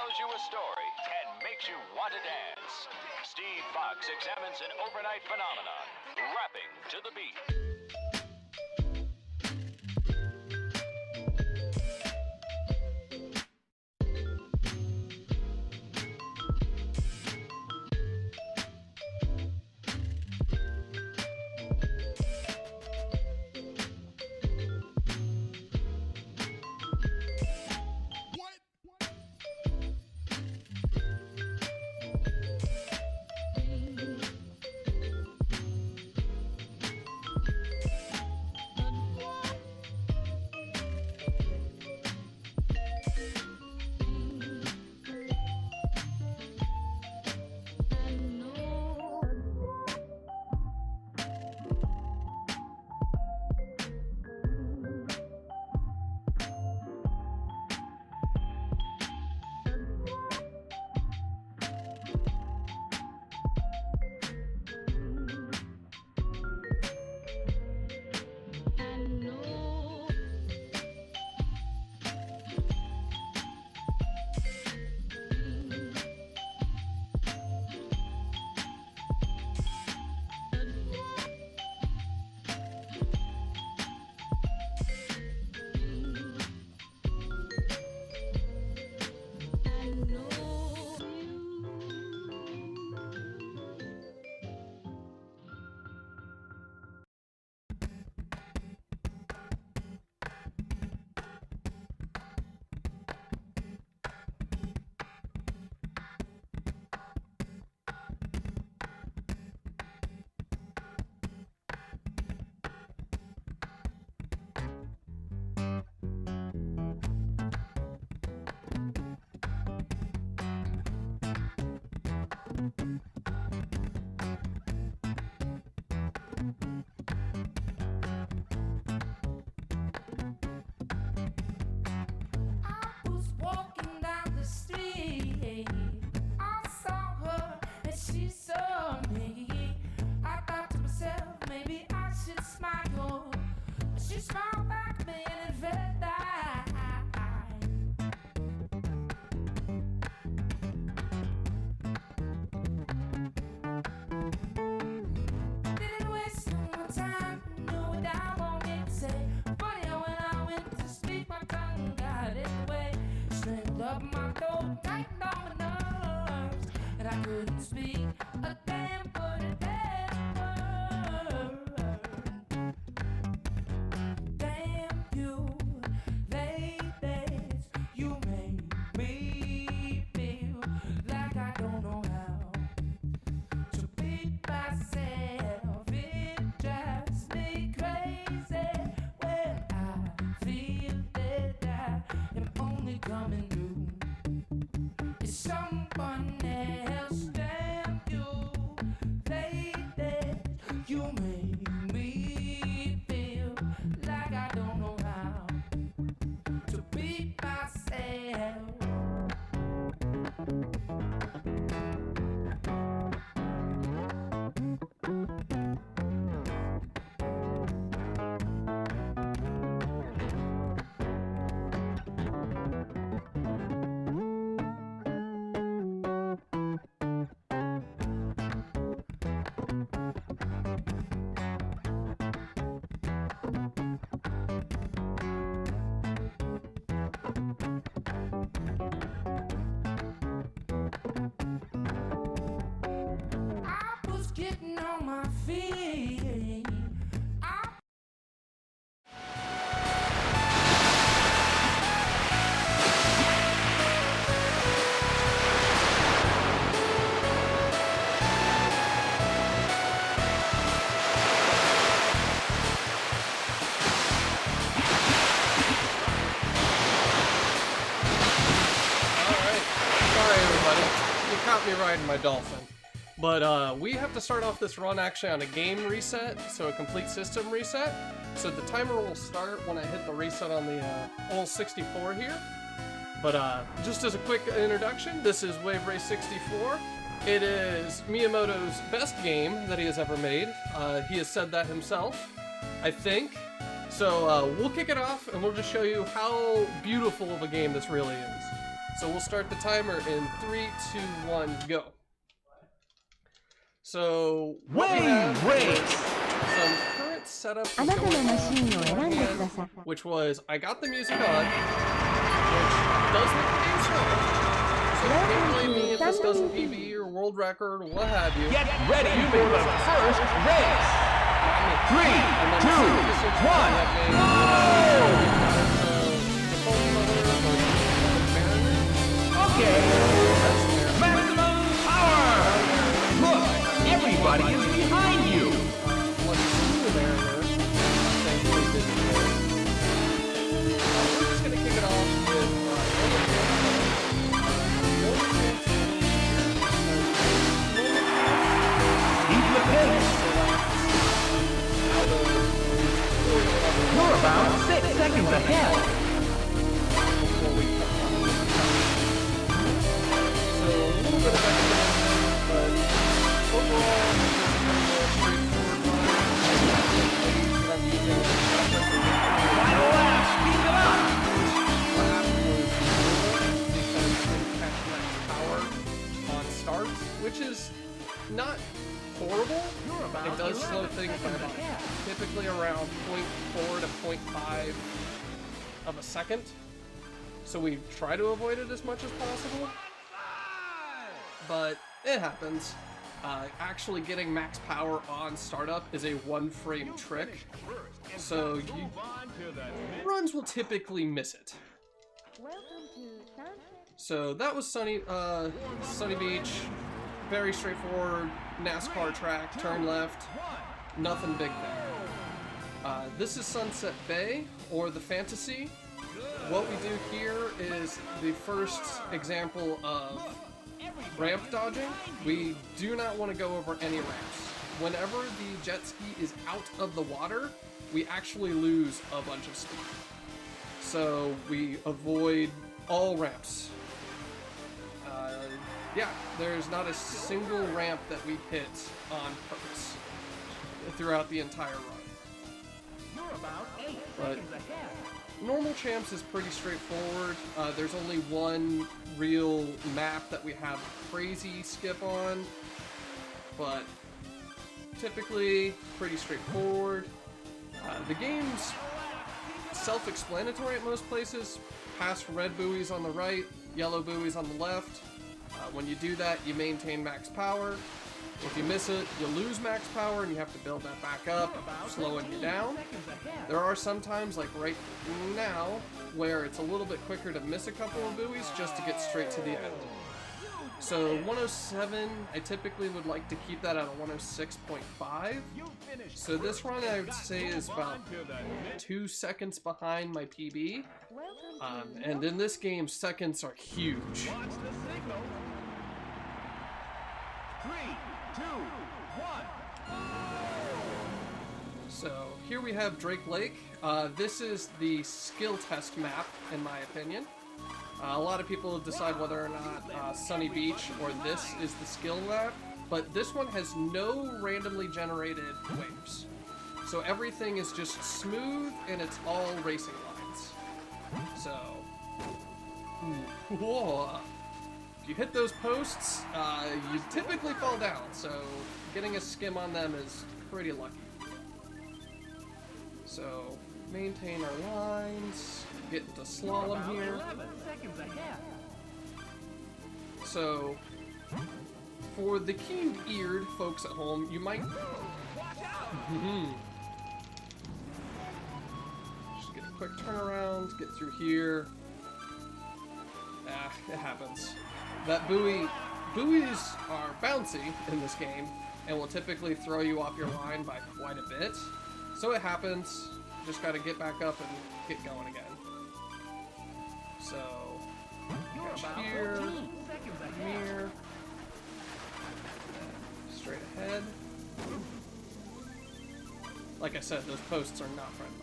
tells you a story and makes you want to dance. Steve Fox examines an overnight phenomenon, rapping to the beat. Me riding my Dolphin. But we have to start off this run actually on a game reset, so a complete system reset. So the timer will start when I hit the reset on the old 64 here. But just as a quick introduction, this is Wave Race 64. It is Miyamoto's best game that he has ever made. He has said that himself, I think. So we'll kick it off and we'll just show you how beautiful of a game this really is. So we'll start the timer in 3, 2, 1, go. So what we have is some current setup is going on, which was I got the music on, which does make the game slow. So you can't blame me if this doesn't PB or world record or what have you. Get ready for the first race. 3, 2, 1. Okay. Maximum power. Look, everybody is behind you. We're just gonna kick it off with Keep the pace. You're about 6 seconds ahead. So a little bit of extra, but overall, straightforward run. I'm using Final lap, speed it up. catch max power on starts, which is not horrible. It does slow things by about typically around 0.4 to 0.5 of a second. So we try to avoid it as much as possible. But it happens. Actually getting max power on startup is a 1-frame trick. So runs will typically miss it. So that was Sunny Beach. Very straightforward NASCAR track, turn left, nothing big there. This is Sunset Bay, or the Fantasy. What we do here is the first example of ramp dodging. We do not want to go over any ramps. Whenever the jet ski is out of the water, we actually lose a bunch of speed. So we avoid all ramps. Yeah, there's not a single ramp that we hit on purpose throughout the entire run. But normal champs is pretty straightforward. There's only one real map that we have crazy skip on, but typically pretty straightforward. The game's self-explanatory at most places. Past red buoys on the right, yellow buoys on the left. When you do that, you maintain max power. If you miss it, you lose max power and you have to build that back up, slowing you down. There are some times, like right now, where it's a little bit quicker to miss a couple of buoys just to get straight to the end. So 107, I typically would like to keep that at a 106.5. So this run I would say is about 2 seconds behind my PB. And in this game, seconds are huge. 3, 2, 1. So here we have Drake Lake. This is the skill test map, in my opinion. A lot of people decide whether or not Sunny Beach or this is the skill map, but this one has no randomly generated waves. So everything is just smooth and it's all racing lines. So, whoa. If you hit those posts, you typically fall down, so getting a skim on them is pretty lucky. So, maintain our lines, get into slalom here. So, for the keen-eared folks at home, you might... Just get a quick turnaround, get through here. It happens. That buoys are bouncy in this game, and will typically throw you off your line by quite a bit. So it happens, just gotta get back up and get going again. So, here, here, straight ahead. Like I said, those posts are not friendly.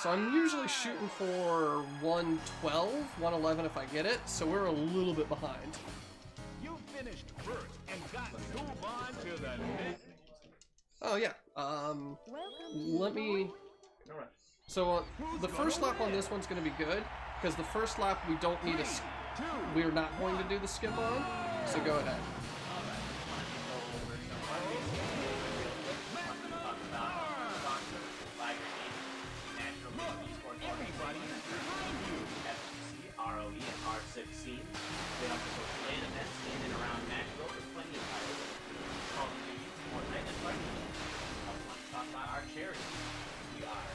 So I'm usually shooting for 112, 111 if I get it, so we're a little bit behind. You finished first and got to move on to the next. Oh yeah, let me... So the first lap on this one's going to be good, because the first lap we don't need a we're not going to do the skip on, so go ahead. ROE and R16. They also host LAN events in and around Nashville with plenty of titles Call of Duty, Fortnite, and Fighting. I also want to talk about our charity. We are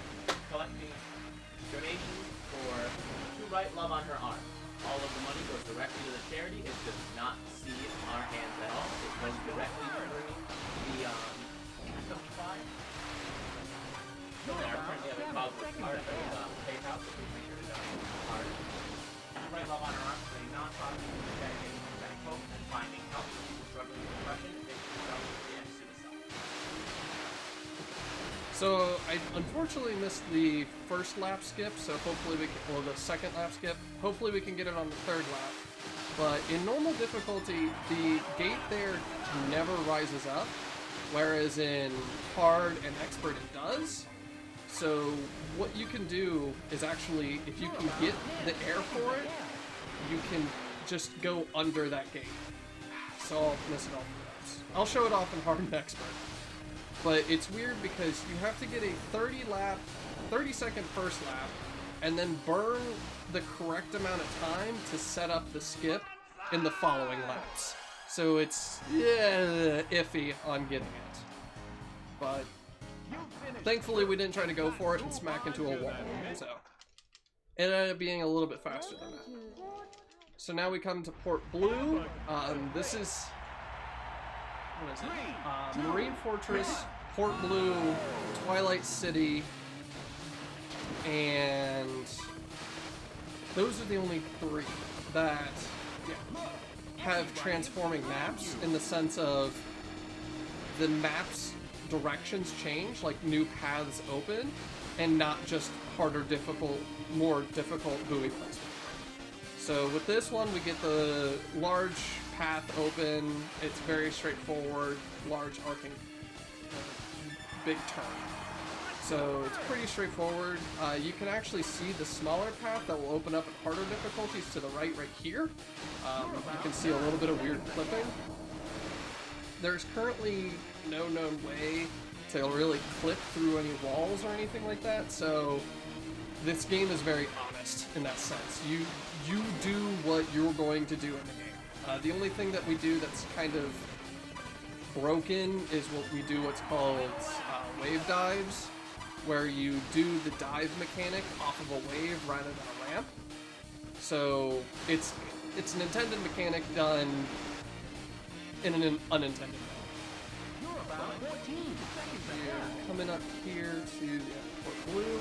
collecting donations for To Write Love on Her Arm. All of the money goes directly to the charity. It does not see our hands at all. It goes directly to the supply. So they are currently having problems with card PayPal, so please make sure to donate to the card. Right Love on Her Arm is a non-profit dedicated to preventing hope and finding help for people struggling with depression, addiction, self-injury, and suicide. So I unfortunately missed the first lap skip, so hopefully we can, or the second lap skip, hopefully we can get it on the third lap. But in normal difficulty, the gate there never rises up, whereas in hard and expert it does. So what you can do is actually, if you can get the air for it, you can just go under that gate. So I'll miss it all for those. I'll show it off in hard and expert. But it's weird because you have to get a 30-second first lap, and then burn the correct amount of time to set up the skip in the following laps. So it's iffy on getting it. But thankfully we didn't try to go for it and smack into a wall, so it ended up being a little bit faster than that. So now we come to Port Blue. This is, what is it? Marine Fortress, Port Blue, Twilight City, and those are the only three that have transforming maps, in the sense of the maps directions change, like new paths open, and not just harder, difficult, more difficult buoy placement. So with this one, we get the large path open. It's very straightforward, large arcing, big turn. So it's pretty straightforward. You can actually see the smaller path that will open up at harder difficulties to the right here. You can see a little bit of weird clipping. There's currently no known way to really clip through any walls or anything like that, so this game is very honest in that sense. You do what you're going to do in the game. The only thing that we do that's kind of broken is what we do what's called wave dives, where you do the dive mechanic off of a wave rather than a ramp. So it's an intended mechanic done in an unintended way. You're about 14 seconds ahead. Coming up here to the Port Blue.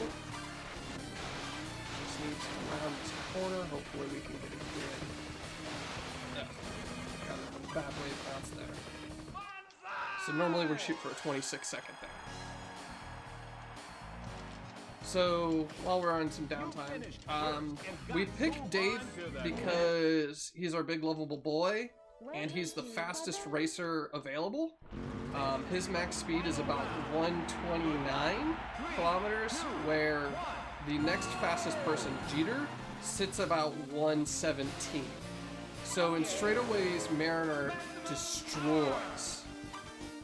Just need to round this corner. Hopefully we can get a good. No, got a bad wave bounce there. So normally we'd shoot for a 26-second thing. So while we're on some downtime, we picked Dave because he's our big lovable boy, and he's the fastest racer available. His max speed is about 129 kilometers, where the next fastest person, Jeter, sits about 117. So in straightaways, Mariner destroys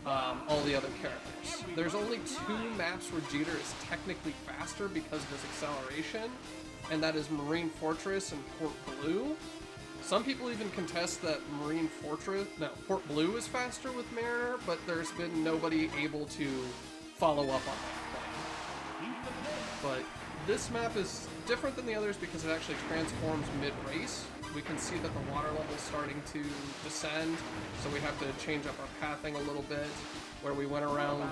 all the other characters. There's only two maps where Jeter is technically faster because of his acceleration, and that is Marine Fortress and Port Blue. Some people even contest that Port Blue is faster with Mariner, but there's been nobody able to follow up on that claim. But this map is different than the others because it actually transforms mid-race. We can see that the water level is starting to descend, so we have to change up our pathing a little bit. Where we went around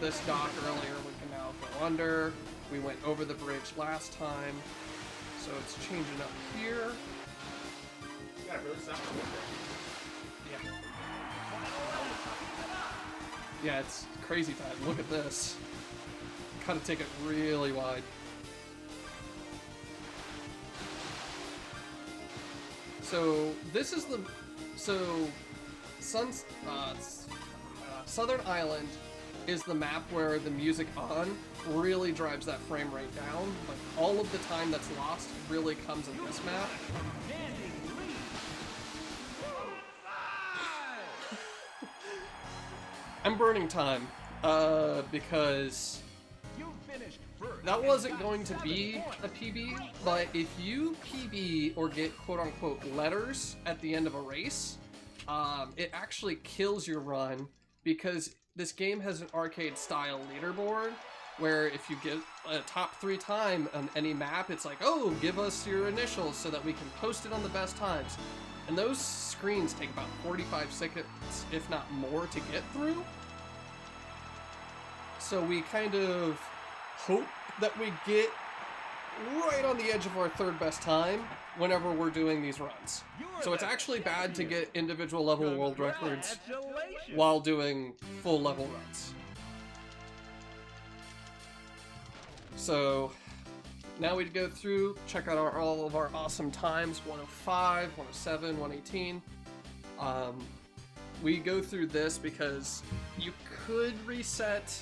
this dock earlier, we can now go under. We went over the bridge last time, so it's changing up here. You gotta really stop Yeah. Yeah, it's crazy time. Look at this. Gotta take it really wide. So this is the Southern Island is the map where the music on really drives that frame rate down. Like all of the time that's lost really comes in this map. I'm burning time, because You finished first. that wasn't going to be a PB, but if you PB or get quote-unquote letters at the end of a race, it actually kills your run, because this game has an arcade-style leaderboard, where if you get a top 3 time on any map, it's like, oh, give us your initials so that we can post it on the best times. And those screens take about 45 seconds, if not more, to get through. So we kind of hope that we get right on the edge of our 3rd best time whenever we're doing these runs. So it's actually bad to get individual level world records while doing full level runs. So now we'd go through, check out all of our awesome times, 105, 107, 118. We go through this because you could reset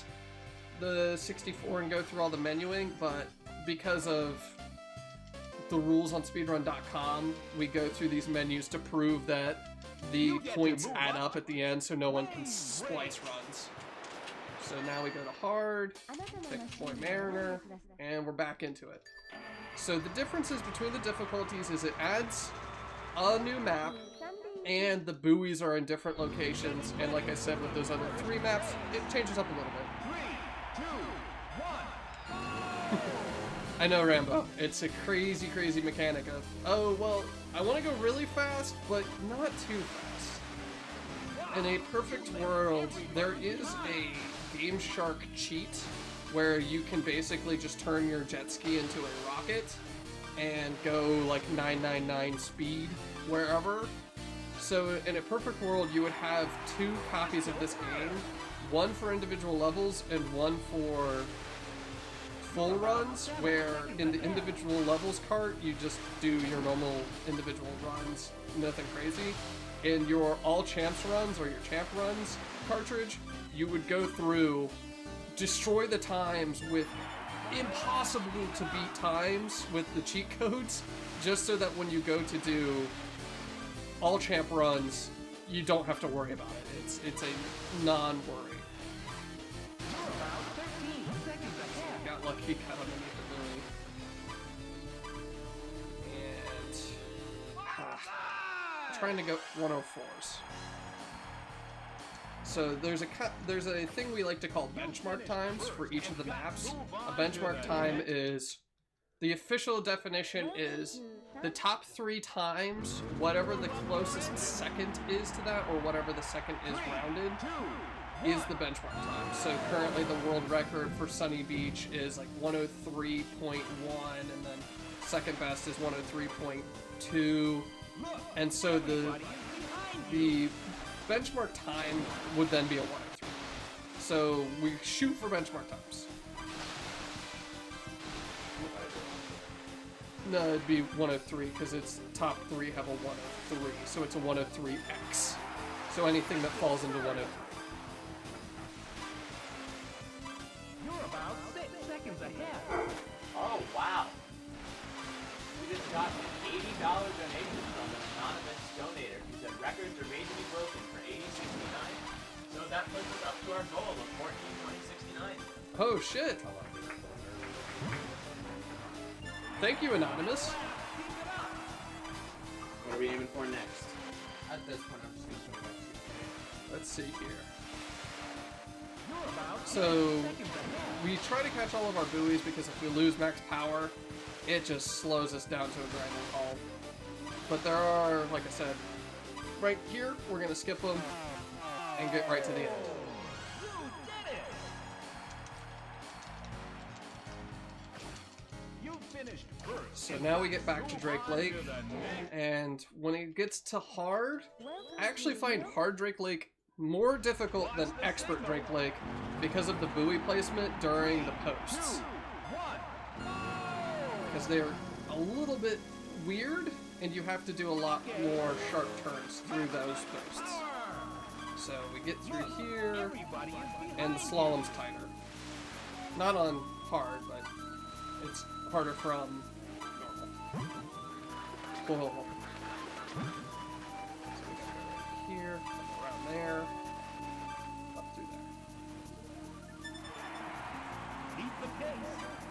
the 64 and go through all the menuing, but because of the rules on speedrun.com, we go through these menus to prove that the points add up at the end so no one can splice runs. So now we go to hard, pick Boy Mariner, and we're back into it. So the differences between the difficulties is it adds a new map, and the buoys are in different locations, and like I said with those other 3 maps, it changes up a little bit. 3, 2, 1. I know, Rambo. It's a crazy, crazy mechanic of, oh, well, I want to go really fast, but not too fast. In a perfect world, there is a Game Shark cheat where you can basically just turn your jet ski into a rocket and go like 999 speed wherever. So in a perfect world, you would have 2 copies of this game, one for individual levels and one for full runs, where in the individual levels cart, you just do your normal individual runs, nothing crazy. In your all champs runs or your champ runs cartridge, you would go through, destroy the times with impossible to beat times with the cheat codes, just so that when you go to do all champ runs, you don't have to worry about it. It's a non-worry. Got lucky, got underneath the buoy. And trying to go 104s. So there's a thing we like to call benchmark times for each of the maps. A benchmark time is, the official definition is the top 3 times, whatever the closest second is to that, or whatever the second is rounded, is the benchmark time. So currently the world record for Sunny Beach is like 103.1, and then second best is 103.2, and so the benchmark time would then be a 103. So we shoot for benchmark times. No, it'd be 103 because it's top 3 have a 103, so it's a 103x. So anything that falls into 103. You're about 6 seconds ahead. Oh, wow. We just got an $80 donation from an anonymous donator who said records are made to be broken for 8069. So that puts us up to our goal of 142069. Oh shit! Thank you, Anonymous. What are we aiming for next? At this point, I'm just going to put it Let's see here. You're about So we try to catch all of our buoys because if we lose max power, it just slows us down to a grinding halt. But there are, like I said, right here, we're going to skip them and get right to the end. So now we get back to Drake Lake, and when it gets to hard, I actually find hard Drake Lake more difficult than expert Drake Lake because of the buoy placement during the posts. Because they're a little bit weird, and you have to do a lot more sharp turns through those posts. So we get through here, and the slalom's tighter. Not on hard, but it's harder from normal. Whoa. So we gotta go right here, up around there, up through there.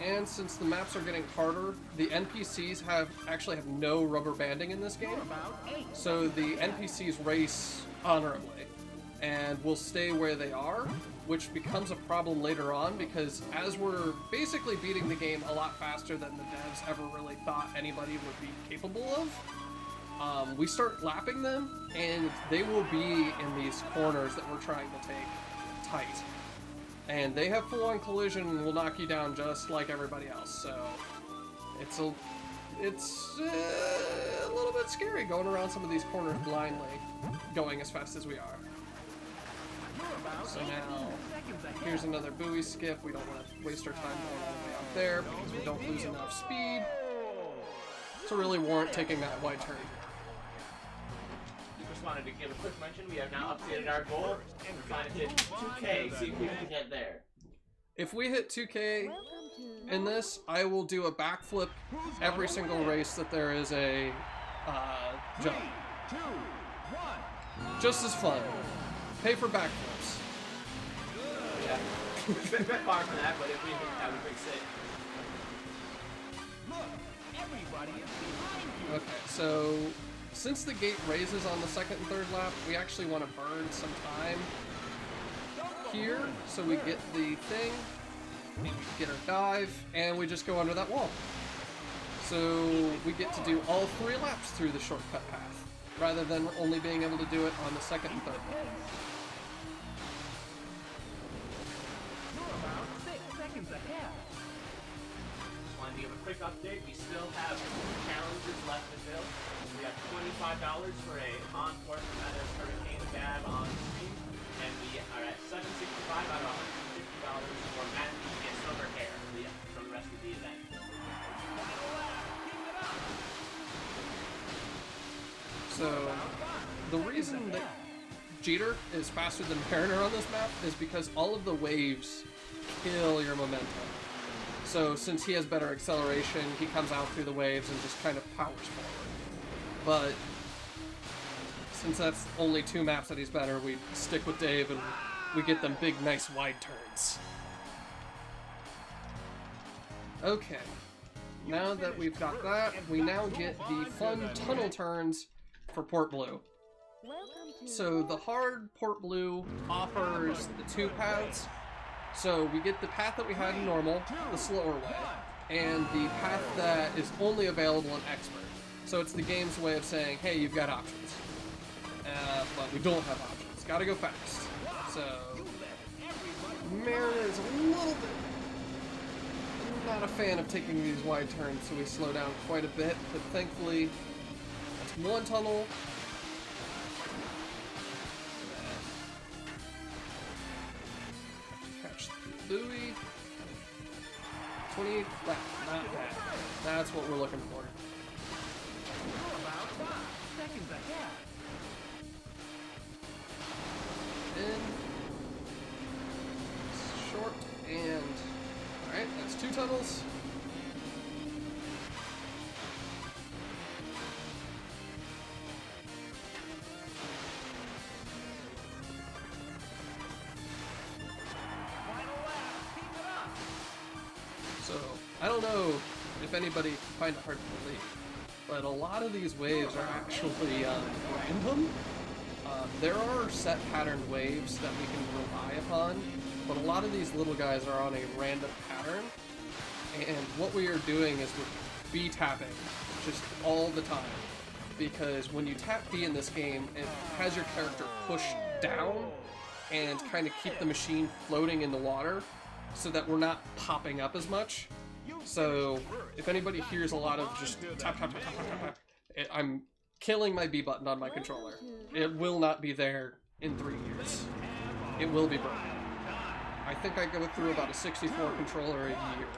and since the maps are getting harder, the NPCs actually have no rubber banding in this game. So the NPCs race honorably and will stay where they are, which becomes a problem later on because as we're basically beating the game a lot faster than the devs ever really thought anybody would be capable of, we start lapping them and they will be in these corners that we're trying to take tight. And they have full-on collision and will knock you down just like everybody else, so it's a little bit scary going around some of these corners blindly, going as fast as we are. So now, here's another buoy skip. We don't want to waste our time going all the way up there because we don't lose enough speed to really warrant taking that wide turn. Just wanted to give a quick mention, we have now updated our goal, and we're trying to hit 2K, see if we can get there. If we hit 2K in this, I will do a backflip every single race that there is a jump. 3, 2, 1. Just as fun. Pay for backflips. Yeah. a bit far from that, but if we hit that, we'd be sick. Look, everybody is behind you. Okay, so since the gate raises on the second and third lap, we actually want to burn some time here, so we get the thing, get our dive, and we just go under that wall. So we get to do all 3 laps through the shortcut path, rather than only being able to do it on the second and third lap. You're about 6 seconds ahead. Just wanted to give a quick update, we still have challenges left to fill. We have $25 for a encore from Meadows Hurricane Dab on stream, and we are at $765 out of $150 for Matt to get silver hair for the rest of the event. So the reason that Jeter is faster than Mariner on this map is because all of the waves kill your momentum. So since he has better acceleration, he comes out through the waves and just kind of powers forward. But since that's only 2 maps that he's better, we stick with Dave and we get them big, nice, wide turns. Okay, now that we've got that, we now get the fun tunnel turns for Port Blue. So the hard Port Blue offers the 2 paths. So we get the path that we had in normal, the slower way, and the path that is only available in expert. So it's the game's way of saying, hey, you've got options. But we don't have options. Gotta go fast. So Mariner is a little bit not a fan of taking these wide turns, so we slow down quite a bit, but thankfully that's 1 tunnel. Catch the buoy. 28 left, not bad. That's what we're looking for. You're about 5 seconds ahead. In. Short and... Alright, that's 2 tunnels. Final lap. Keep it up. So, I don't know if anybody can find it hard to believe, but a lot of these waves are actually random. There are set patterned waves that we can rely upon, but a lot of these little guys are on a random pattern, and what we are doing is we're B-tapping just all the time, because when you tap B in this game, it has your character push down and kind of keep the machine floating in the water so that we're not popping up as much. So if anybody hears a lot of just tap, tap, tap, tap, tap, tap, I'm killing my B button on my controller. It will not be there in 3 years. It will be broken. I think I go through about a 64 controller a year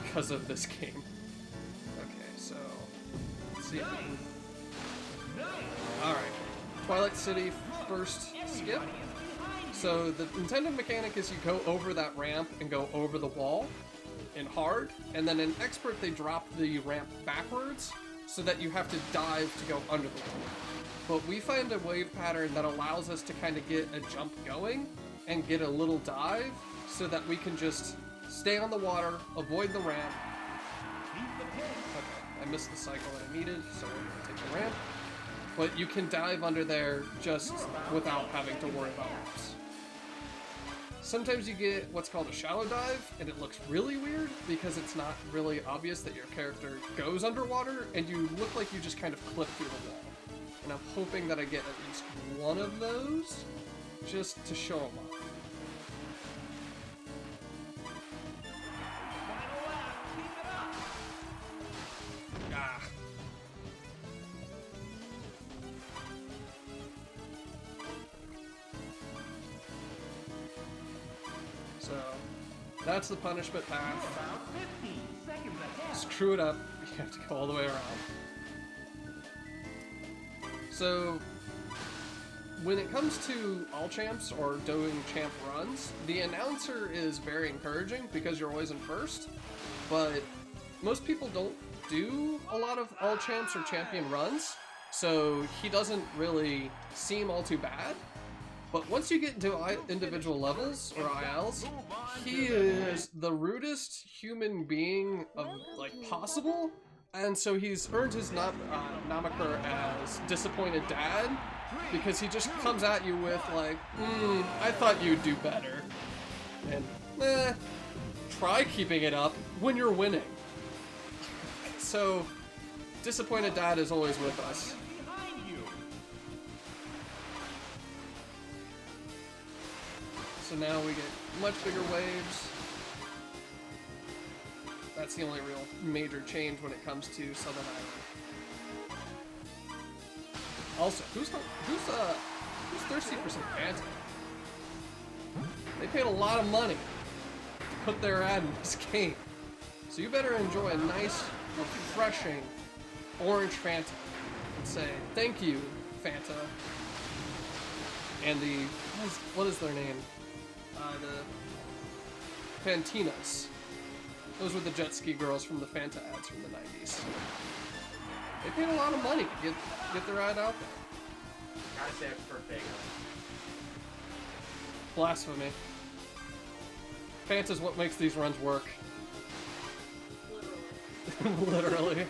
because of this game. Okay, so let's see. Alright, Twilight City first skip. So the intended mechanic is you go over that ramp and go over the wall in hard, and then in expert they drop the ramp backwards so that you have to dive to go under the wall. But we find a wave pattern that allows us to kind of get a jump going and get a little dive so that we can just stay on the water, avoid the ramp. Okay, I missed the cycle that I needed, so I'm gonna take the ramp. But you can dive under there just without having to worry about ramps. Sometimes you get what's called a shallow dive, and it looks really weird because it's not really obvious that your character goes underwater, and you look like you just kind of clip through the wall. And I'm hoping that I get at least one of those just to show them off. Ah. So, that's the punishment path. About 15 seconds ahead. Screw it up, you have to go all the way around. So, when it comes to all champs or doing champ runs, the announcer is very encouraging because you're always in first, but most people don't do a lot of all champs or champion runs, so he doesn't really seem all too bad. But once you get into individual levels or ILs, he is the rudest human being of possible, and so he's earned his moniker as Disappointed Dad because he just comes at you with like, I thought you'd do better, and try keeping it up when you're winning. So, Disappointed Dad is always with us. So now we get much bigger waves. That's the only real major change when it comes to Southern Island. Also, who's thirsty for some Fanta? They paid a lot of money to put their ad in this game. So you better enjoy a nice, refreshing orange Fanta and say, thank you, Fanta. And what is their name? The Fantinas. Those were the jet ski girls from the Fanta ads from the 90s. They paid a lot of money to get their ad out there. Gotta say it's perfect. Blasphemy. Fanta's what makes these runs work. Literally.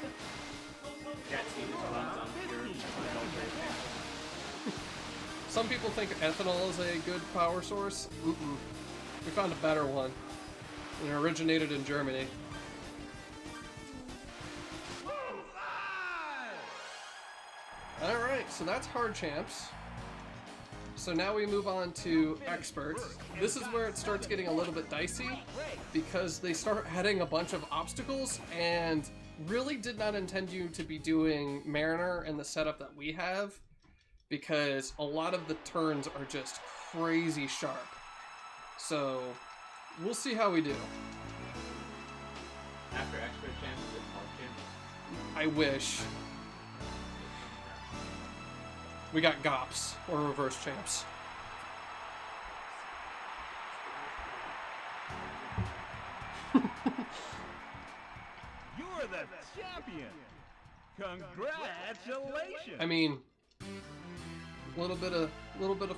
Jet ski just runs on pure Some people think ethanol is a good power source. We found a better one. And it originated in Germany. Alright, so that's hard champs. So now we move on to experts. This is where it starts getting a little bit dicey because they start adding a bunch of obstacles and really did not intend you to be doing Mariner and the setup that we have because a lot of the turns are just crazy sharp. So we'll see how we do. After expert champs, is it hard champs? I wish. We got GOPS, or reverse champs. You're the champion. Congratulations. I mean, a little bit of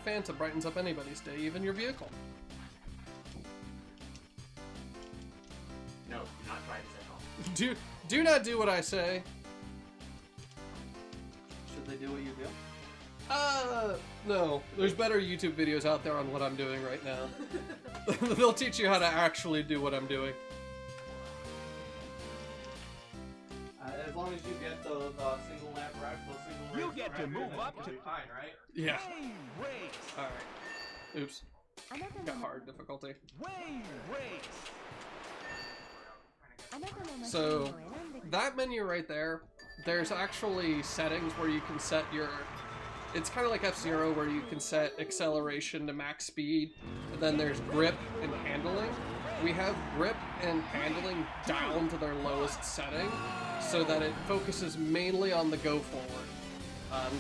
Fanta brightens up anybody's day, even your vehicle. No, do not try this at home. Do not do what I say. Should they do what you do? No. There's better YouTube videos out there on what I'm doing right now. They'll teach you how to actually do what I'm doing. As long as you get the single lap rack, You get to move up to fine, right? Yeah. Wave race. Alright. Oops. Got hard difficulty. Wave race. So, that menu right there, there's actually settings where you can set your... It's kind of like F-Zero where you can set acceleration to max speed, and then there's grip and handling. We have grip and handling down to their lowest setting, so that it focuses mainly on the go forward.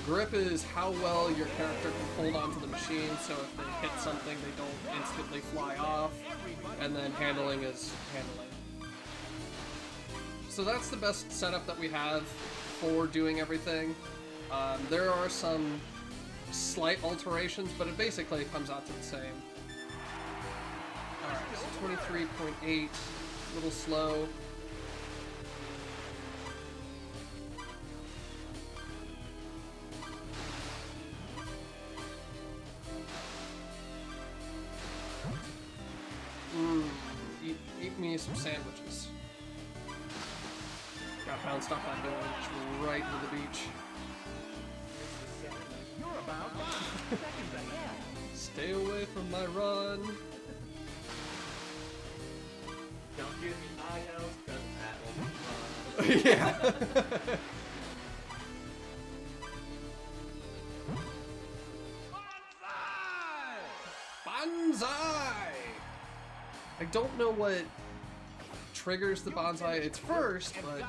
Grip is how well your character can hold onto the machine, so if they hit something, they don't instantly fly off, and then handling is handling. So that's the best setup that we have for doing everything. There are some slight alterations, but it basically comes out to the same. Alright, so 23.8, a little slow. Eat me some sandwiches. Got bounced off that building, just right into the beach. You're about 5 seconds ahead. Stay away from my run. Don't give me high health, because that will be fun. Yeah. Bonsai! I don't know what triggers the bonsai. It's first, but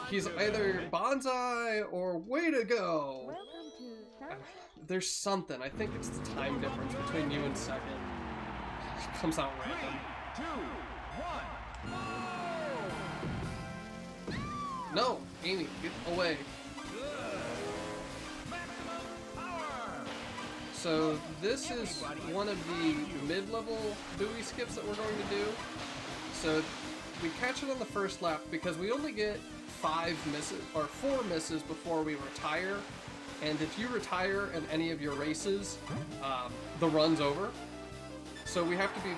he's either bonsai or way to go. There's something. I think it's the time difference between you and second. It comes out random. 2, 1. No, Amy, get away. So this is one of the mid-level buoy skips that we're going to do. So we catch it on the first lap because we only get 4 misses before we retire. And if you retire in any of your races, the run's over. So we have to be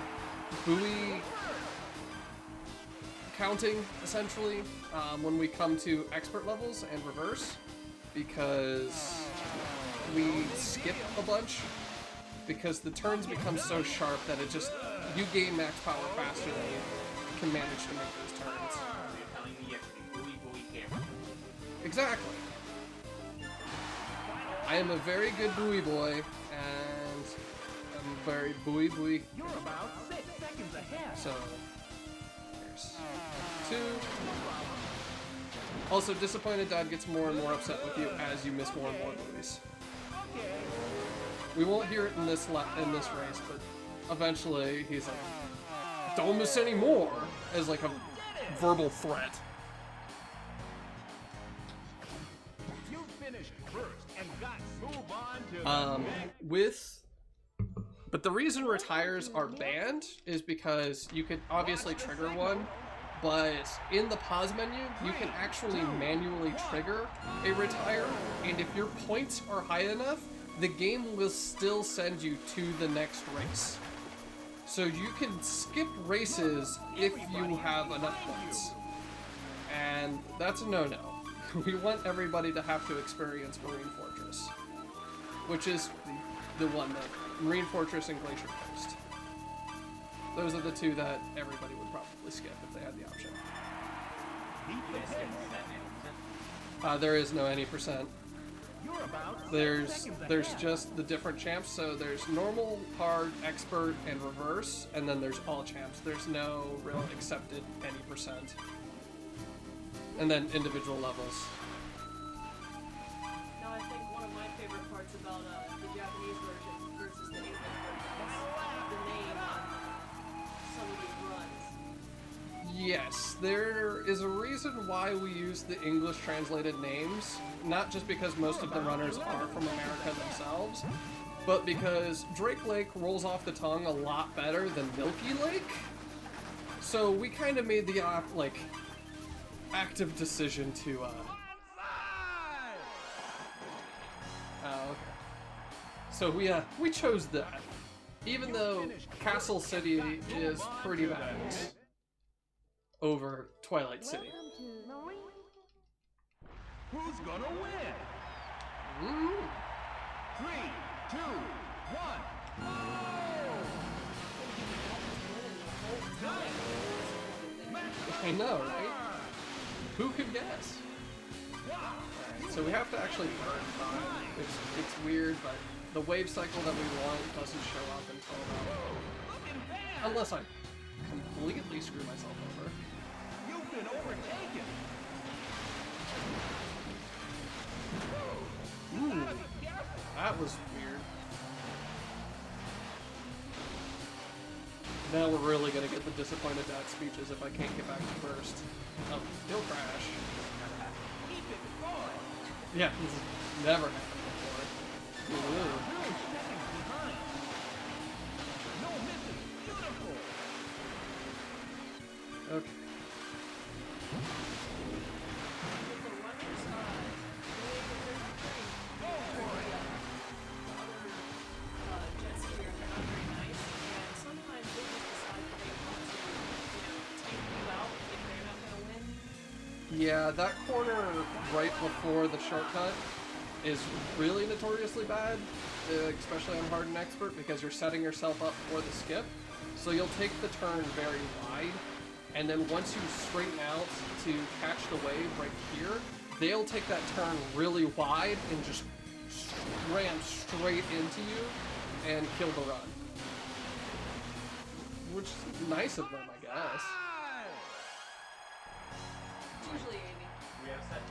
buoy counting, essentially, when we come to expert levels and reverse, because we skip a bunch, because the turns become so sharp that it just, you gain max power faster than you can manage to make those turns. So you're telling me you have to be buoy camera? Exactly. I am a very good buoy boy, and I'm very buoy. You're about 6 seconds ahead. So, there's 2. Also, Disappointed Dad gets more and more upset with you as you miss more and more buoys. We won't hear it in this race, but eventually he's like, "Don't miss any more," as like a verbal threat. You finished first and got move on to But the reason retires are banned is because you could obviously trigger one, but in the pause menu, you can actually manually trigger a retire, and if your points are high enough, the game will still send you to the next race. So you can skip races if you have enough points. And that's a no-no. We want everybody to have to experience Marine Fortress, which is the one that Marine Fortress and Glacier Coast. Those are the two that everybody would probably skip if they had the option. There is no any percent. There's just the different champs. So there's normal, hard, expert, and reverse, and then there's all champs. There's no real accepted any percent. And then individual levels. No, I think one of my favorite parts about the Japanese version versus the English version is the name on some of these runs. Yes, there is a reason why we use the English translated names, not just because most of the runners are from America themselves, but because Drake Lake rolls off the tongue a lot better than Milky Lake. So we kind of made the active decision to oh, okay. So we chose that, even though Castle City is pretty badass over Twilight City. Who's gonna win? Ooh. 3, 2, 1. I know, right? Who could guess? Right, so we have to actually burn time. It's weird, but the wave cycle that we want doesn't show up until unless I completely screw myself over. You've been overtaken. Ooh, that was weird. Now we're really gonna get the disappointed dad speeches if I can't get back to first. Oh, he'll crash. Yeah, this has never happened before. Ooh. Okay. With the runners, they're not very other jet skiers are not very nice, and sometimes they just decide that they want to, take you out if they're not going to win. Yeah, that corner right before the shortcut is really notoriously bad, especially on hard and expert, because you're setting yourself up for the skip. So you'll take the turn very wide, and then once you straighten out to catch the wave right here, they'll take that turn really wide and just ram straight into you and kill the run. Which is nice of them, I guess. It's usually Amy. We have set.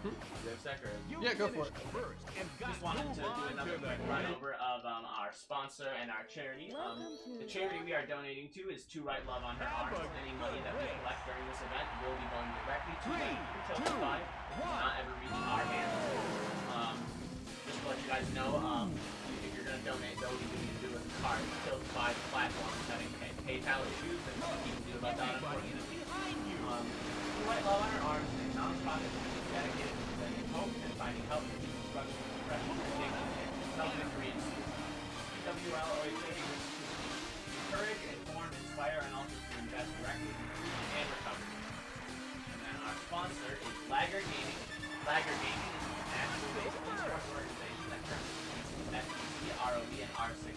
We have set, or Yeah, go for it. First and got just wanted to do move on another to the quick run over of our sponsor and our charity. The charity we are donating to is To Write Love on Her Arms. Any money that we collect during this event will be going directly to them until it's fine. It will not ever reach our hands. Just to let you guys know, if you're going to donate, though, you need to do it with a card. Until the 5 platforms having PayPal issues, and nothing you can do about that, unfortunately. To Write Love on Her Arms is a non-profit dedicated to presenting hope and finding help for people struggling with depression, addiction, and self-injury and suicide. WLOHA wishes to encourage, inform, inspire, and also to invest directly in treatment and recovery. And then our sponsor is Lager Gaming. Lager Gaming is a national-based esports organization that currently competes in FTC, ROV, and R16.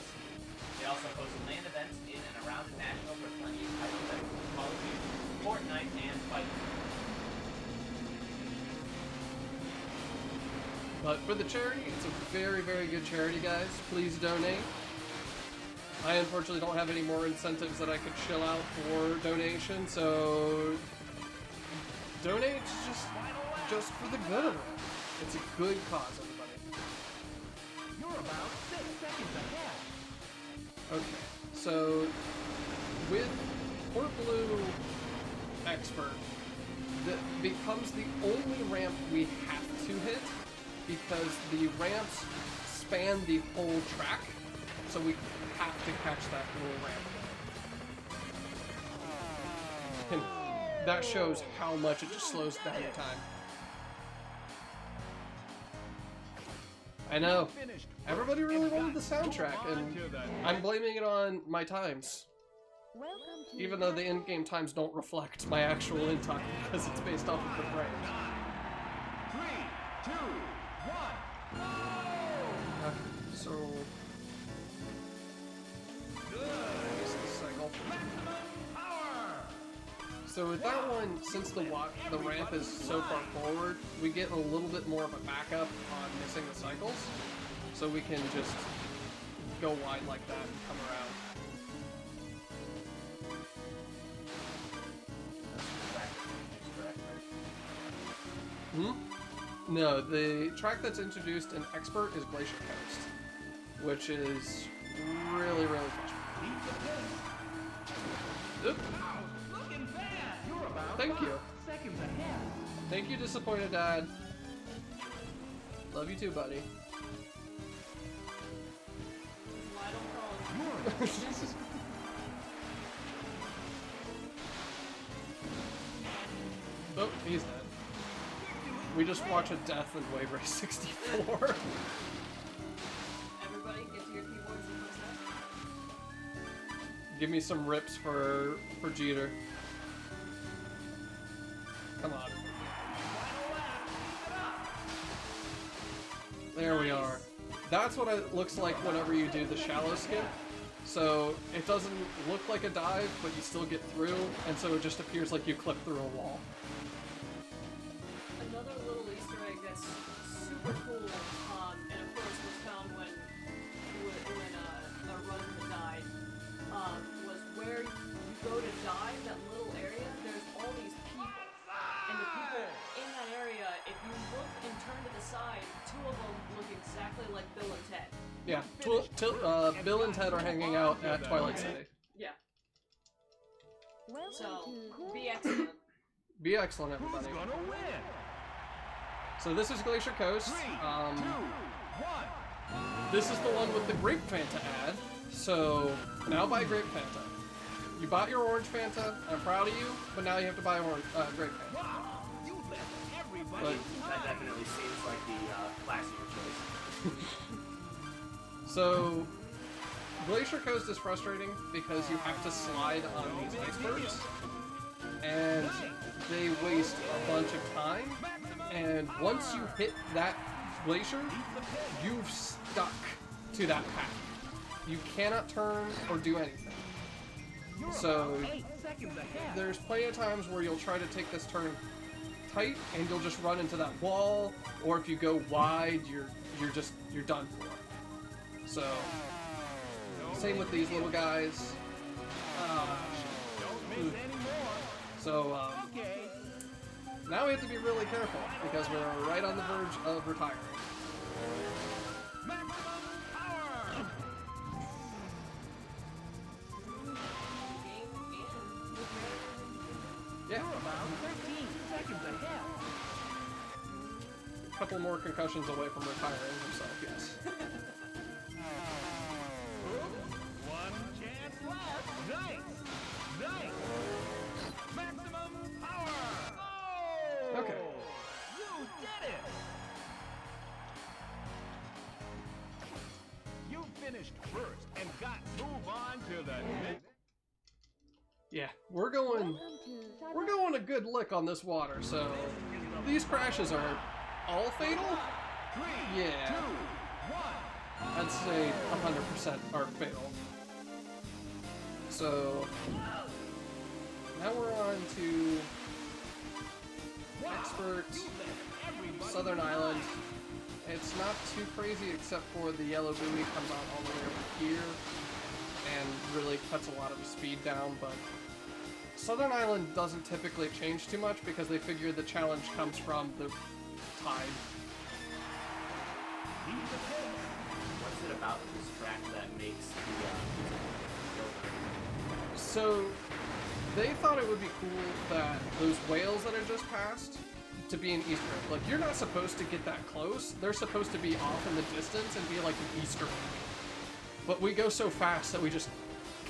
They also host LAN events in and around the National for plenty of titles that include Call of Duty, Fortnite, and Fight. But for the charity, it's a very, very good charity, guys. Please donate. I unfortunately don't have any more incentives that I could shell out for donation, so donate just for the good of it. It's a good cause, everybody. You're about 6 seconds ahead. Okay, so with Port Blue Expert, that becomes the only ramp we have to hit, because the ramps span the whole track, so we have to catch that little ramp. And that shows how much it just slows down your time. I know, everybody really wanted the soundtrack, and I'm blaming it on my times. Even though the in-game times don't reflect my actual in-time, because it's based off of the frames. 3, 2, 1. So... cycle. So with that one, since the ramp is so far forward, we get a little bit more of a backup on missing the cycles. So we can just go wide like that and come around. No, the track that's introduced in Expert is Glacier Coast, which is really, really frustrating. Oop. Looking bad. You're about Thank you. 5 seconds ahead. Thank you, Disappointed Dad. Love you too, buddy. Why don't call it? Oh, he's dead. We just watched a death in Wave Race 64. Everybody get to your keyboards and press that. Give me some rips for Jeter. Come on. There we are. That's what it looks like whenever you do the shallow skip. So it doesn't look like a dive, but you still get through, and so it just appears like you clip through a wall. Another little Easter egg that's super cool, and of course was found when a runner died, was where you go to dive, that little area, there's all these people. And the people in that area, if you look and turn to the side, 2 of them look exactly like Bill and Ted. Yeah, Bill and Ted are hanging out at Twilight City. Yeah. So, be excellent. Be excellent, Who's everybody. gonna win? So this is Glacier Coast. 3, 2, 1. This is the one with the Grape Fanta ad. So now buy Grape Fanta. You bought your orange Fanta. I'm proud of you, but now you have to buy orange grape Fanta. Wow, you let everybody. But, That definitely seems like the classier choice. so, Glacier Coast is frustrating because you have to slide on these icebergs, and they waste a bunch of time. And once you hit that glacier, you've stuck to that path. You cannot turn or do anything. So there's plenty of times where you'll try to take this turn tight and you'll just run into that wall, or if you go wide, you're done for. So same with these little guys. So now we have to be really careful because we're right on the verge of retiring. Yeah. A couple more concussions away from retiring himself, yes. One chance left. Nice. Nice. Maximum power. Oh! Okay. You did it. You finished first and got move on to the next. Yeah, we're going a good lick on this water, so these crashes are all fatal? 3, Yeah. 2, 1. I'd say 100% are fatal. So now we're on to Expert Southern Island. It's not too crazy except for the yellow buoy comes out all the way over here and really cuts a lot of the speed down, but Southern Island doesn't typically change too much because they figure the challenge comes from the tide. What's it about this track that makes the So they thought it would be cool that those whales that I just passed to be an Easter egg. Like, you're not supposed to get that close. They're supposed to be off in the distance and be like an Easter egg. But we go so fast that we just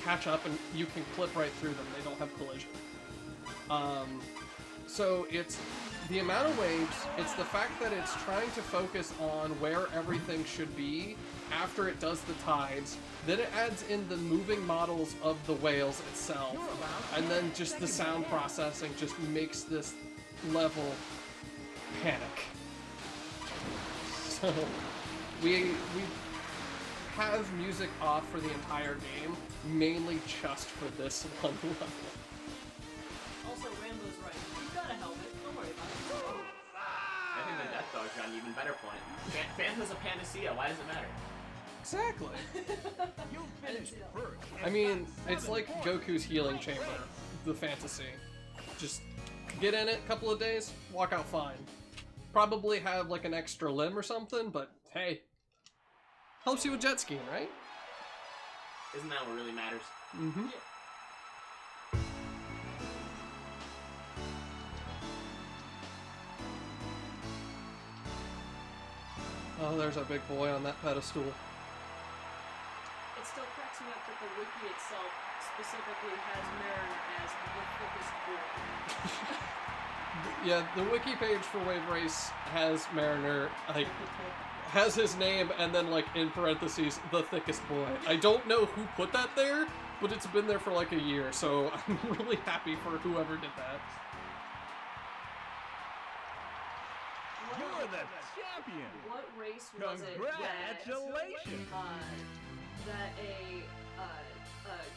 catch up and you can clip right through them. They don't have collision. So it's the amount of waves, it's the fact that it's trying to focus on where everything should be after it does the tides. Then it adds in the moving models of the whales itself. And then just the sound processing just makes this level panic. So we have music off for the entire game, mainly just for this one level. Also, Rambo's right. You've got a helmet. Don't worry about it. I think the Death Dog's got an even better point. Fanta's a panacea. Why does it matter? Exactly. You finished first. I mean, it's like Goku's healing chamber, the fantasy. Just get in it a couple of days, walk out fine. Probably have like an extra limb or something, but hey, helps you with jet skiing, right? Isn't that what really matters? Mm-hmm. Oh, there's our big boy on that pedestal. It still cracks me up that the wiki itself specifically has Mariner as the thickest boy. Yeah, the wiki page for Wave Race has Mariner, like, has his name and then, like, in parentheses, the thickest boy. I don't know who put that there, but it's been there for like a year, so I'm really happy for whoever did that. You're the champion. What race was Congratulations. that a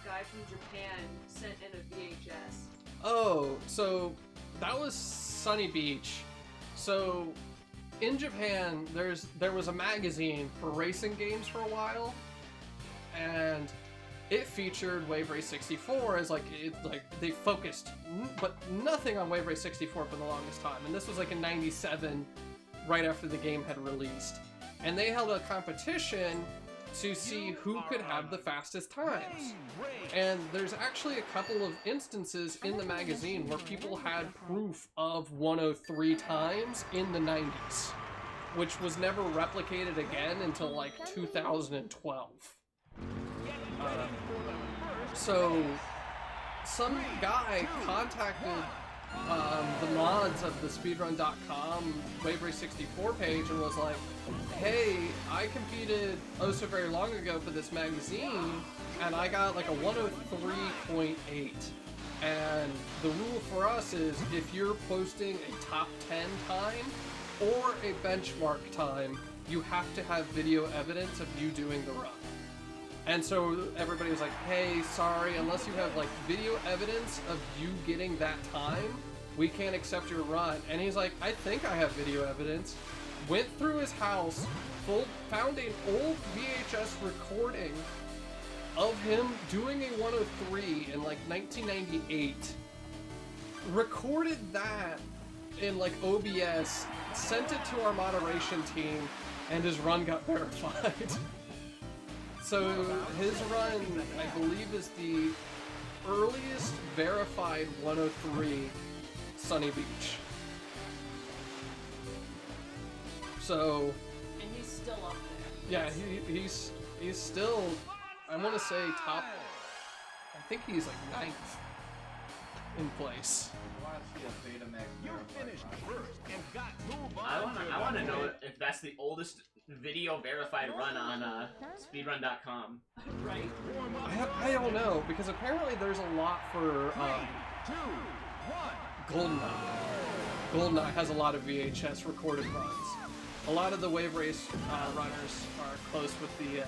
guy from Japan sent in a VHS? Oh, so that was Sunny Beach. So in Japan, there was a magazine for racing games for a while, and it featured Wave Race 64 as like they focused, but nothing on Wave Race 64 for the longest time. And this was like in '97, right after the game had released, and they held a competition to see who could have the fastest times. And there's actually a couple of instances in the magazine where people had proof of 103 times in the 90s, which was never replicated again until like 2012. So some guy contacted the mods of the speedrun.com Wave Race 64 page and was like, hey, I competed oh so very long ago for this magazine and I got like a 103.8. And the rule for us is if you're posting a top 10 time or a benchmark time, you have to have video evidence of you doing the run. And so everybody was like, hey, sorry, unless you have like video evidence of you getting that time, we can't accept your run. And he's like, I think I have video evidence. Went through his house, found an old VHS recording of him doing a 103 in like 1998. Recorded that in like OBS, sent it to our moderation team, and his run got verified. So his run, I believe, is the earliest verified 103 Sunny Beach. So And he's still up there. yeah, he's still, I want to say top. I think he's like 9th in place. You finished first and got move on I want to know if that's the oldest video verified run on speedrun.com. Right? I don't know, because apparently there's a lot for 2, 1. GoldenEye. GoldenEye has a lot of VHS recorded runs. A lot of the Wave Race runners are close with the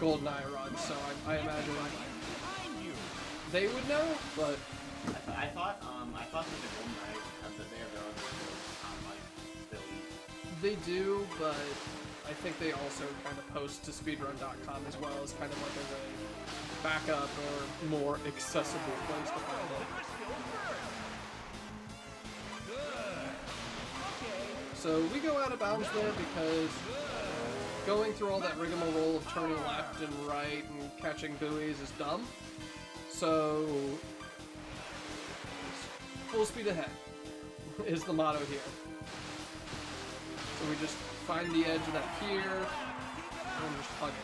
GoldenEye run, so I imagine they would know, but I thought that the GoldenEye that they have their own videos on like Philly. they do, but I think they also kind of post to speedrun.com as well as kind of like a backup or more accessible place to find it. So we go out of bounds there because going through all that rigmarole of turning left and right and catching buoys is dumb. So full speed ahead is the motto here. So we just find the edge of that pier and just hug it.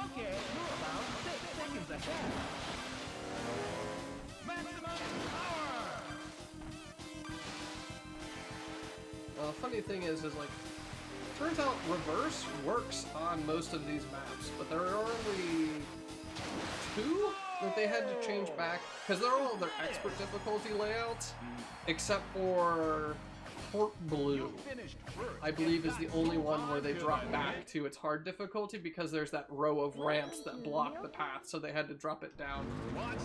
Okay, you're about 6 seconds ahead. Maximum power! The funny thing is like, turns out reverse works on most of these maps, but there are only 2 that they had to change back, because they're all their expert difficulty layouts, except for Port Blue, I believe, is the only one where they drop back to its hard difficulty because there's that row of ramps that block the path, so they had to drop it down.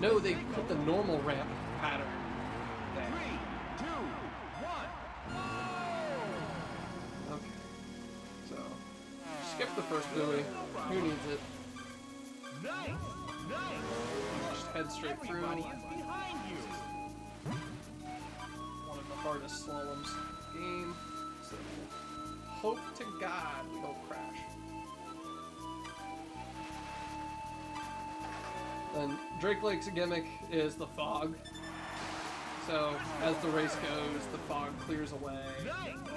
No, they put the normal ramp pattern there. 3, 2, 1. Okay. So, skip the first buoy. Who needs it? Nice! Just head straight through. Everybody is behind you. One of the hardest slaloms in the game. So, hope to God we don't crash. Then Drake Lake's gimmick is the fog. So, as the race goes, the fog clears away,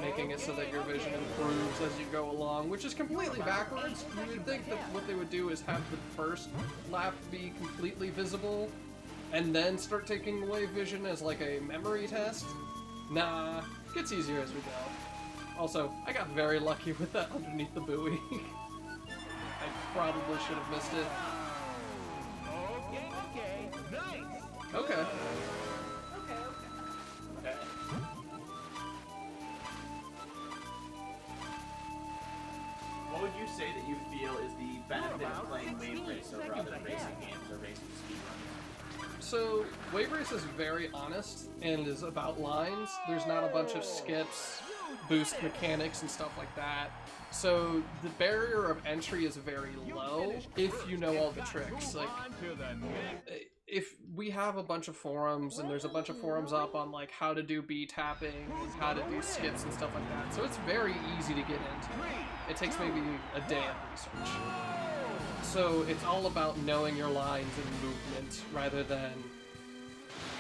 making it so that your vision improves as you go along, which is completely backwards. You would think that what they would do is have the first lap be completely visible, and then start taking away vision as like a memory test. Nah, it gets easier as we go. Also, I got very lucky with that underneath the buoy. I probably should have missed it. Okay, nice! Okay. Okay. What would you say that you feel is the benefit of playing Wave Race over other racing games or racing speedruns? So, Wave Race is very honest and is about lines. There's not a bunch of skips, boost mechanics, and stuff like that. So, the barrier of entry is very low if you know all the tricks. Like, if we have a bunch of forums, and there's a bunch of forums up on like how to do B-tapping and how to do skips and stuff like that, so it's very easy to get into. It takes maybe a day of research. So it's all about knowing your lines and movement rather than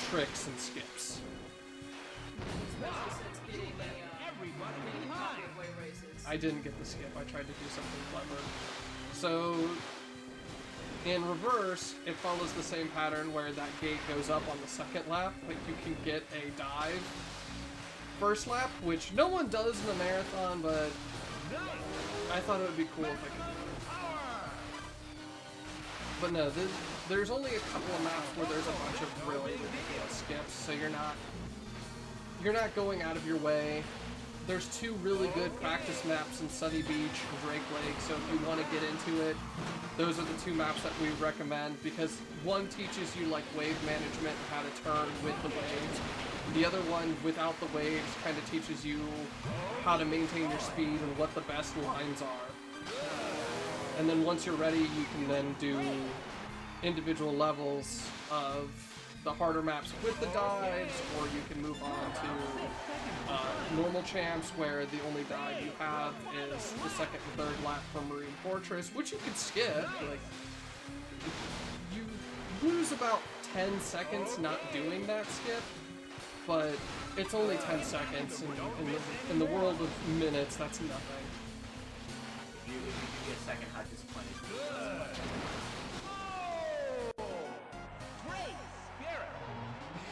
tricks and skips. Especially since getting a copy of Wave Races. I didn't get the skip, I tried to do something clever. So In reverse, it follows the same pattern where that gate goes up on the second lap, but you can get a dive first lap, which no one does in the marathon, but I thought it would be cool if I could do it. But no, there's only a couple of maps where there's a bunch of really ridiculous skips, so you're not going out of your way. There's two really good practice maps in Sunny Beach and Drake Lake, so if you want to get into it, those are the two maps that we recommend, because one teaches you like wave management and how to turn with the waves. The other one, without the waves, kind of teaches you how to maintain your speed and what the best lines are. And then once you're ready, you can then do individual levels of the harder maps with the dives, or you can move on to normal champs, where the only dive you have is the second and third lap from Marine Fortress, which you could skip. Like, you lose about 10 seconds not doing that skip, but it's only 10 seconds, and in the world of minutes, that's nothing. If you get second, how disappointed?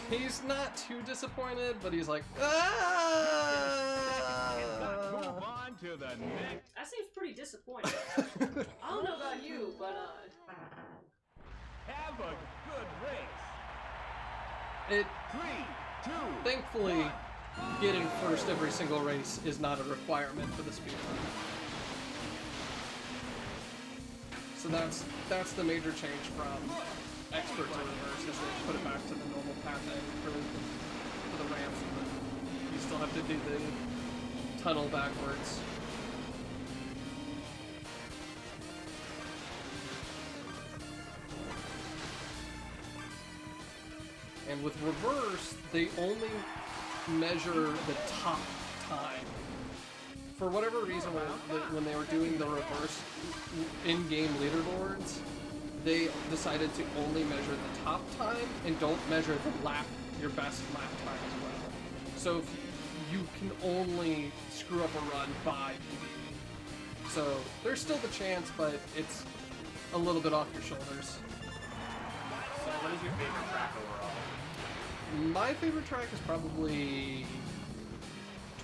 He's not too disappointed, but he's like, ah! Move on to the next. That seems pretty disappointing. I don't know about you, but Have a good race. It 3, 2, thankfully, getting first every single race is not a requirement for the speedrun. So that's the major change from expert to reverse, is they put it back to the normal pathing for the ramps, but you still have to do the tunnel backwards. And with reverse, they only measure the top time. For whatever reason, when they were doing the reverse in-game leaderboards, they decided to only measure the top time and don't measure the your best lap time as well. So if you can only screw up a run by PB. So there's still the chance, but it's a little bit off your shoulders. So what is your favorite track overall? My favorite track is probably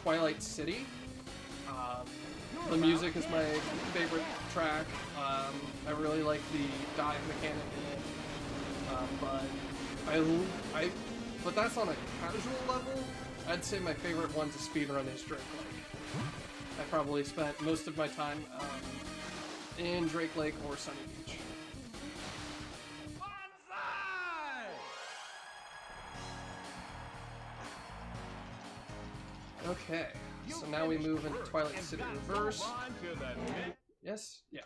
Twilight City. The music is my favorite track. I really like the dive mechanic in it. But that's on a casual level. I'd say my favorite one to speedrun is Drake Lake. I probably spent most of my time in Drake Lake or Sunny Beach. Okay, so now we move into Twilight City Reverse. Yes? Yeah.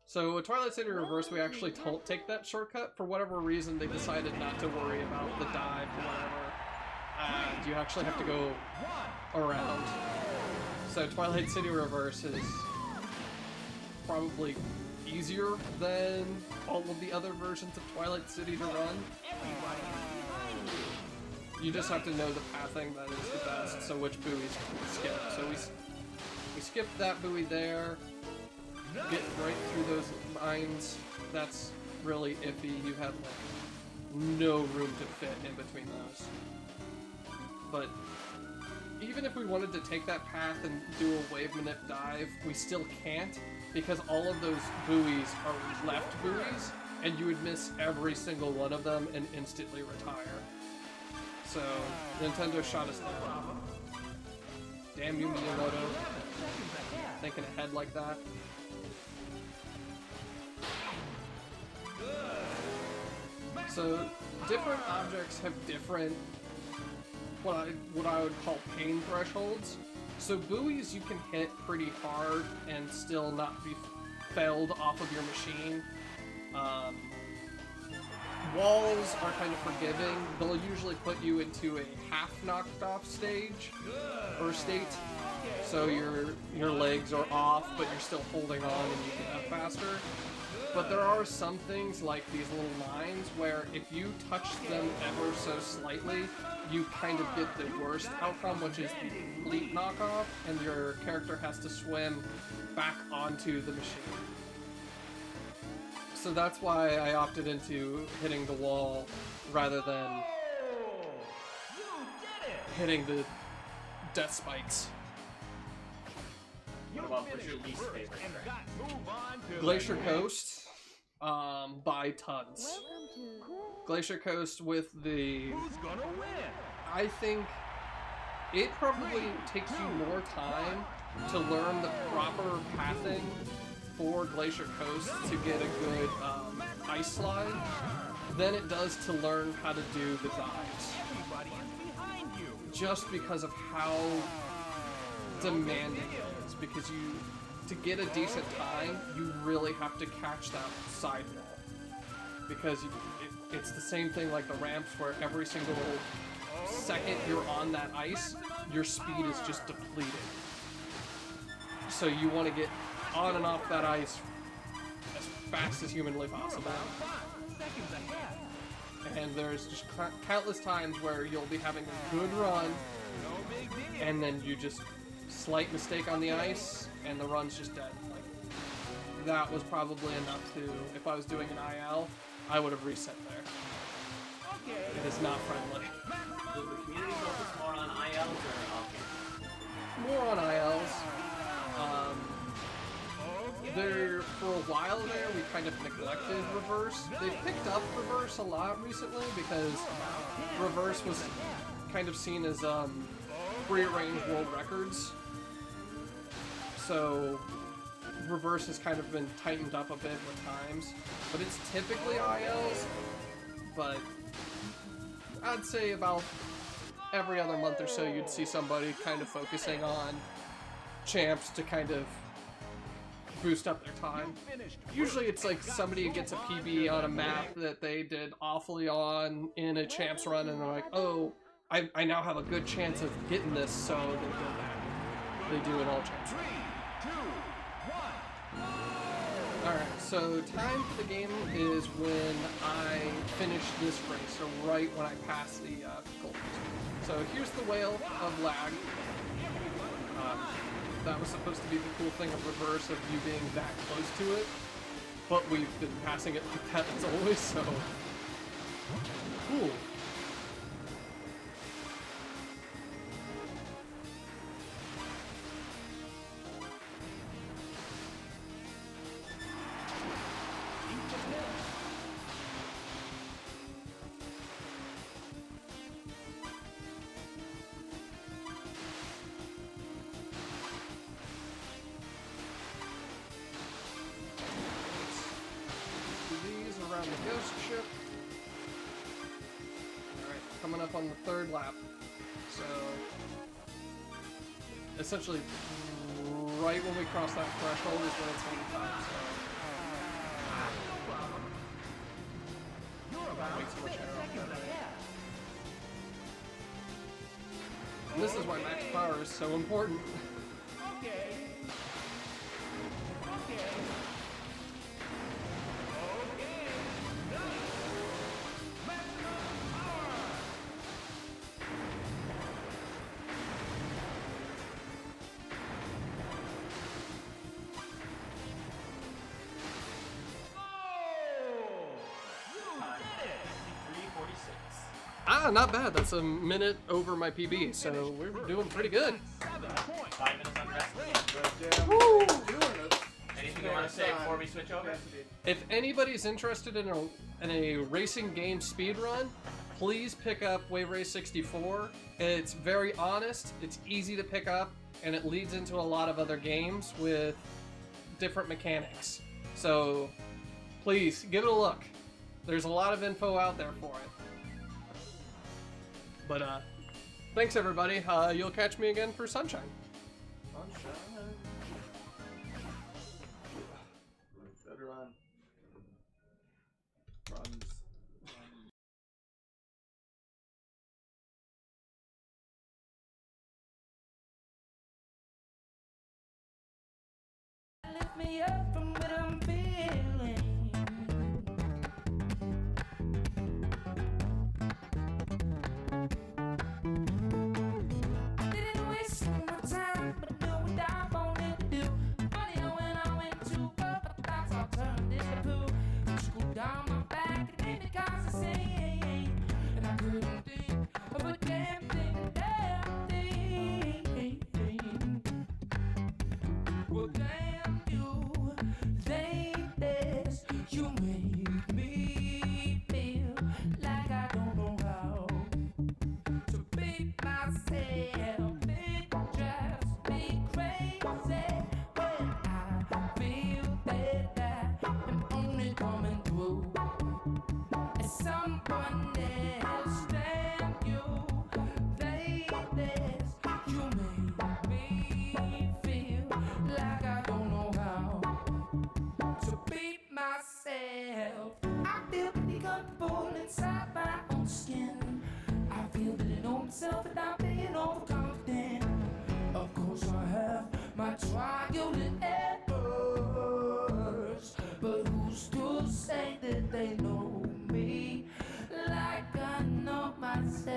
So with Twilight City Reverse, we actually don't take that shortcut. For whatever reason, they decided not to worry about the dive or whatever. And you actually have to go around. So Twilight City Reverse is probably easier than all of the other versions of Twilight City to run. You just have to know the pathing that is the best, so which buoys to skip. So we skipped that buoy there, get right through those mines. That's really iffy. You have like no room to fit in between those. But even if we wanted to take that path and do a wave manip dive, we still can't, because all of those buoys are left buoys, and you would miss every single one of them and instantly retire. So, Nintendo shot us down. Damn you, Miyamoto. Thinking ahead like that. So, different objects have different, what I would call pain thresholds. So buoys you can hit pretty hard and still not be failed off of your machine. Walls are kind of forgiving. They'll usually put you into a half knocked off stage or state, so your legs are off, but you're still holding on and you get up faster. But there are some things like these little lines where if you touch them ever so slightly, you kind of get the worst outcome, which is the complete knockoff, and your character has to swim back onto the machine. So that's why I opted into hitting the wall rather than hitting the death spikes. What about what's your least favorite track? Glacier Coast, by tons. Glacier Coast with the... Who's gonna win? I think it probably takes you more time to learn the proper pathing for Glacier Coast to get a good ice slide than it does to learn how to do the dives. Everybody is behind you. Just because of how demanding it is. Because to get a decent time, you really have to catch that sidewall. Because it's the same thing like the ramps where every single second you're on that ice, your speed is just depleted. So you want to get on and off that ice as fast as humanly possible. And there's just countless times where you'll be having a good run, and then you just slight mistake on the ice, and the run's just dead. Like, that was probably enough to, if I was doing an IL, I would have reset there. It is not friendly. Does the community focus more on ILs or off-campus? More on ILs. There, for a while there, we kind of neglected reverse. They've picked up reverse a lot recently because reverse was kind of seen as prearranged world records. So reverse has kind of been tightened up a bit with times, but it's typically ILs. But I'd say about every other month or so, you'd see somebody kind of focusing on champs to kind of boost up their time. Usually it's like somebody gets a PB on a map that they did awfully on in a champs run, and they're like, oh, I now have a good chance of getting this, so they go back. They do it all champs. 3, 2, 1. Alright, so time for the game is when I finish this race, so right when I pass the goal. So here's the whale of lag. That was supposed to be the cool thing of reverse, of you being that close to it, but we've been passing it like that as always, so... Cool. Around the ghost ship. Alright, coming up on the third lap. So, essentially, right when we cross that threshold is when it's going to time, so... That makes so much air off that. And this is why max power is so important. Ah, not bad. That's a minute over my PB, so we're doing pretty good. 5 minutes on rest. Woo! Anything you want to say before we switch over? If anybody's interested in a racing game speedrun, please pick up Wave Race 64. It's very honest, it's easy to pick up, and it leads into a lot of other games with different mechanics. So please give it a look. There's a lot of info out there for it. But thanks everybody. You'll catch me again for Sunshine. Better run. Runs. Lift me up from what I'm feeling. I didn't waste my time, but I knew what I wanted to do. Funny how when I went to work, my thoughts all turned into poo. damn you, ladies, you make me feel like I don't know how to be myself. It drives me crazy when I feel that I'm only coming through as someone else. Damn you, ladies, you make me feel like I don't know how to be myself. I feel pretty comfortable inside my own skin. I feel that I know myself without being overconfident. Of course I have my trial and errors, but who's to say that they know me like I know myself?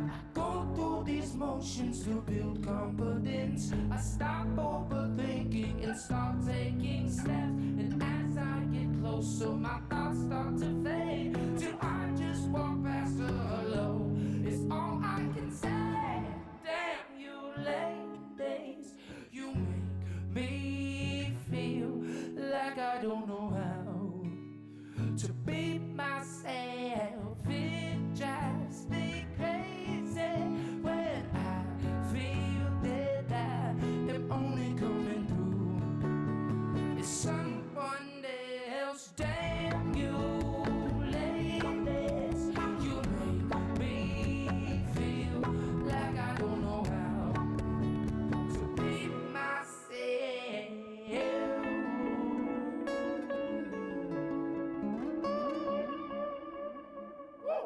I go through these motions to build confidence. I stop overthinking and start taking steps. And as I get closer, my thoughts start to fade till I just walk past her. Hello, it's all I can say. Damn you, ladies, you make me feel like I don't know how to be myself. It drives me crazy when I feel that I am only coming through as someone else. Damn you, ladies, you make me feel like I don't know how to be myself. Woo!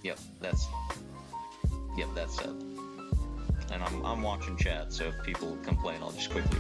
Yep, that's it. And I'm watching chat, so if people complain, I'll just quickly